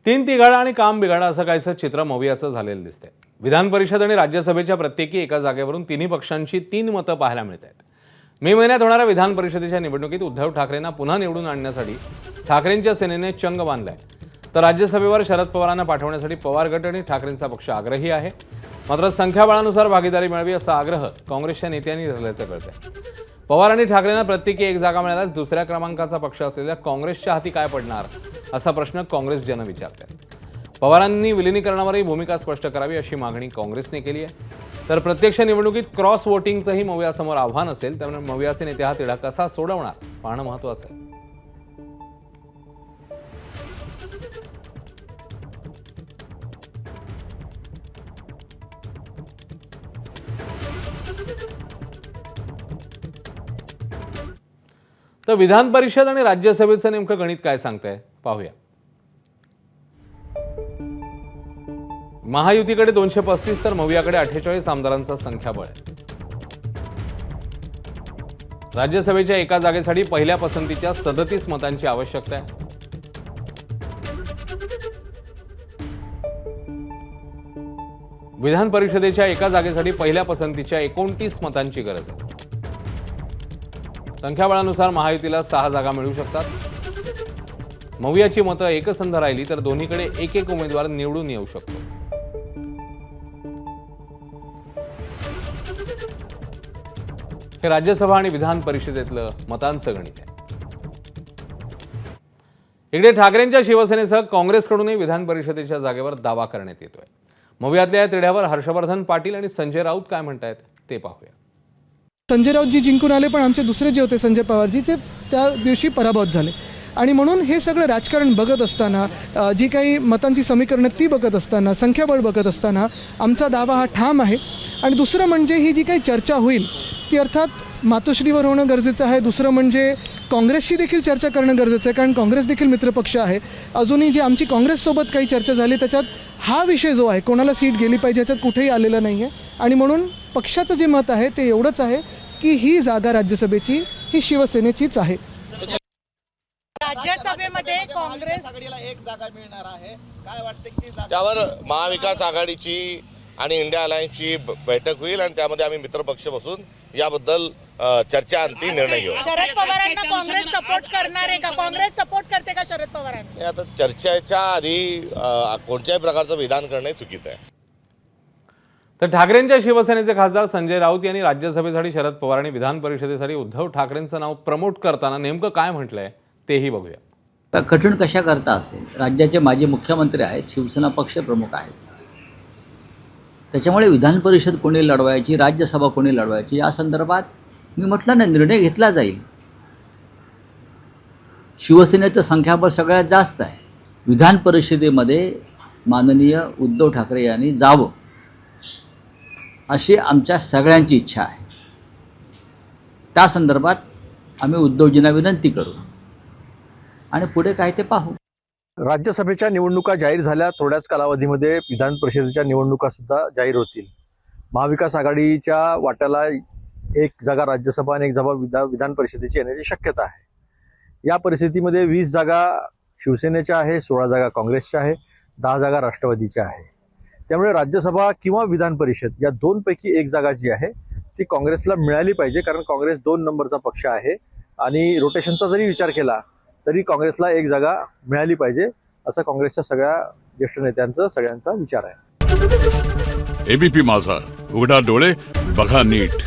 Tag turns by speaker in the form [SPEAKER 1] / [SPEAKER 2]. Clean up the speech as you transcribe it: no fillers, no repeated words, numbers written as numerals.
[SPEAKER 1] तीन तिघाडा आणि काम बिघाडा असं काहीसं चित्र मवियाचं झालेलं दिसतंय। विधान परिषद आणि राज्यसभेच्या प्रत्येकी एका जागेवरून तिन्ही पक्षांची 3 मतं पाहायला मिळत आहेत। मे महिन्यात होणाऱ्या विधान परिषदेच्या निवडणुकीत उद्धव ठाकरेंना पुन्हा निवडून आणण्यासाठी ठाकरेंच्या सेनेने चंग बांधलाय, तर राज्यसभेवर शरद पवारांना पाठवण्यासाठी पवार गट आणि ठाकरेंचा पक्ष आग्रही आहे। मात्र संख्याबळानुसार भागीदारी मिळावी असा आग्रह काँग्रेसच्या नेत्यांनी धरल्याचं कळतंय। पवार आणि ठाकरेंना प्रत्येकी एक जागा मिळाल्यास दुसऱ्या क्रमांकाचा पक्ष असलेल्या काँग्रेसच्या हाती काय पडणार असा प्रश्न काँग्रेस जन विचारतात। पवारांनी विलीनीकरणावरही भूमिका स्पष्ट करावी अशी मागणी काँग्रेसने केली आहे। तर प्रत्यक्ष निवडणुकीत क्रॉस वोटिंगचंही मवियासमोर आव्हान असेल, त्यामुळे मवियाचे नेते हा तिढा कसा सोडवणार पाहणं महत्त्वाचं आहे। तर विधान परिषद आणि राज्यसभेचं नेमकं गणित काय सांगतंय पाहूया। महायुतीकडे 235 तर मवियाकडे 48 आमदारांचा संख्याबळ आहे। राज्यसभेच्या एका जागेसाठी पहिल्या पसंतीच्या 37 मतांची आवश्यकता आहे। विधान परिषदेच्या एका जागेसाठी पहिल्या पसंतीच्या 29 मतांची गरज आहे। संख्याबळानुसार महायुतीला 6 जागा मिळू शकतात। मवियाची मतं एकसंध राहिली तर दोन्हीकडे एक एक उमेदवार निवडून येऊ शकतो। हे राज्यसभा आणि विधान परिषदेतलं मतांचं गणित आहे। इकडे ठाकरेंच्या शिवसेनेसह काँग्रेसकडूनही विधान परिषदेच्या जागेवर दावा करण्यात येतोय। मवियातल्या या तिढ्यावर हर्षवर्धन पाटील आणि संजय राऊत काय म्हणतायत ते पाहूया।
[SPEAKER 2] संजय राऊतजी जिंकून आले, पण आमचे दुसरे जे होते संजय पवारजी ते त्या दिवशी पराभूत झाले। आणि म्हणून हे सगळं राजकारण बघत असताना, जी काही मतांची समीकरणं ती बघत असताना, संख्याबळ बघत असताना आमचा दावा हा ठाम आहे। आणि दुसरं म्हणजे ही जी काही चर्चा होईल ती अर्थात मातोश्रीवर होणं गरजेचं आहे। दुसरं म्हणजे काँग्रेसशी देखील चर्चा करणं गरजेचं आहे, कारण काँग्रेस देखील मित्रपक्ष आहे। अजूनही जी आमची काँग्रेससोबत काही चर्चा झाली त्याच्यात हा विषय जो आहे, कोणाला सीट गेली पाहिजे याच्यात कुठेही आलेला नाही आहे। आणि म्हणून पक्षाचं जे मत आहे ते एवढंच आहे की ही जागा राज्यसभेची ही शिवसेनेचीच आहे।
[SPEAKER 3] राज्यसभेमध्ये काँग्रेस
[SPEAKER 4] आघाडीला एक जागा मिळणार आहे, काय वाटते की ती जागा
[SPEAKER 5] त्यावर महाविकास आघाडीची आणि इंडिया अलायन्सची बैठक होईल आणि त्यामध्ये आम्ही मित्रपक्ष बसून याबद्दल चर्चा अंती निर्णय घेऊ।
[SPEAKER 3] शरद पवारांना काँग्रेस सपोर्ट करणार आहे का? काँग्रेस सपोर्ट करते का शरद पवारांना?
[SPEAKER 5] हे आता चर्चेच्या आधी कोणत्याही प्रकारचं विधान करणे चुकीचं आहे।
[SPEAKER 1] तर ठाकरेंच्या शिवसेनेचे खासदार संजय राऊत यांनी राज्यसभेसाठी शरद पवार आणि विधान परिषदेसाठी उद्धव ठाकरेंचं नाव प्रमोट करताना नेमकं काय म्हटलंय तेही बघूया।
[SPEAKER 6] कठीण कशा करता असेल, राज्याचे माजी मुख्यमंत्री आहेत, शिवसेना पक्ष प्रमुख आहेत, त्याच्यामुळे विधान परिषद कोणी लढवायची, राज्यसभा कोणी लढवायची या संदर्भात मी म्हटलं ना, निर्णय घेतला जाईल। शिवसेनेचं संख्याबळ सगळ्यात जास्त आहे। विधान परिषदेमध्ये माननीय उद्धव ठाकरे यांनी जावं अशी आमच्या सगळ्यांची इच्छा आहे। त्या संदर्भात आम्ही उद्धवजींना विनंती करू आणि पुढे काय ते पाहू।
[SPEAKER 7] राज्यसभेच्या निवडणुका जाहीर झाल्या, थोड्याच कालावधीमध्ये विधान परिषदेच्या निवडणुका सुद्धा जाहीर होतील। महाविकास आघाडीच्या वाट्याला एक जागा राज्यसभा आणि एक जागा विधान परिषदेची येण्याची शक्यता आहे। या परिस्थितीमध्ये 20 जागा शिवसेनेच्या आहे, 16 जागा काँग्रेसच्या आहे, 10 जागा राष्ट्रवादीच्या आहे। त्यामुळे राज्यसभा किंवा विधान परिषद या दोनपैकी एक जागा जी आहे ती काँग्रेसला मिळाली पाहिजे, कारण काँग्रेस 2 नंबरचा पक्ष आहे आणि रोटेशनचा जरी विचार केला तरी काँग्रेसला एक जागा मिळाली पाहिजे असं काँग्रेसच्या सगळ्या ज्येष्ठ नेत्यांचा सगळ्यांचा विचार आहे।
[SPEAKER 8] एबीपी माझा, उघडा डोळे बघा नीट।